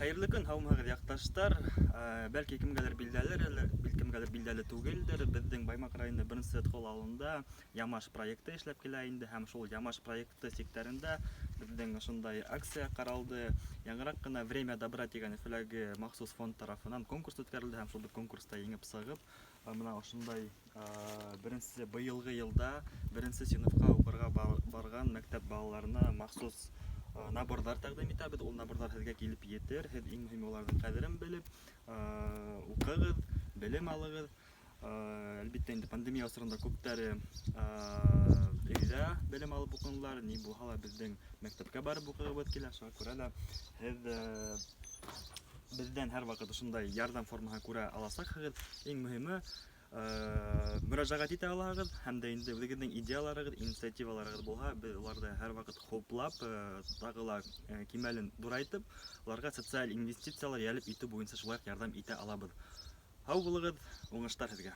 Хәерле көн, һаумыгыз якташлар. Бәлки кемгәлер билдәле түгелдер. Безнең Баймак районы беренче кол алында Ямаш проекты эшләп килә инде һәм шул Ямаш проекты секторында безнең шундай акция каралды. Яңгырак кына "Время добра" дигән флагы махсус фонд тарафыннан конкурс үткәрелде һәм шул конкурста еңеп сыгып, менә ошондай беренче быелгы елда беренче сыйныфка укырга барган мәктәп балаларына махсус наборлар тәкъдим итәбез. Ул наборлар сезгә килеп җитер. Һез иң мөһим уларның кадерен белеп, укыгыз, белем алыгыз. Әлбәттә инде пандемия асрында күптәре өйдә белем алып укыдылар. Ни булса да безнең мәктәпкә барып укыгыбыз килә. Шуңа күрә дә һез бездән һәрвакыт шундай ярдәм формаһы күрә аласаксыз. Иң мөһиме мөрәҗәгать итә аласыз һәм дә инде үзегезнең идеяларыгыз, инициативаларыгыз булса, без уларны һәрвакыт хуплап, тагыла кимәлен дурайтып, уларга социаль инвестициялар ялеп итү буенча шулай ярдәм итә алабыз. Һау булыгыз, уңышлар сезгә.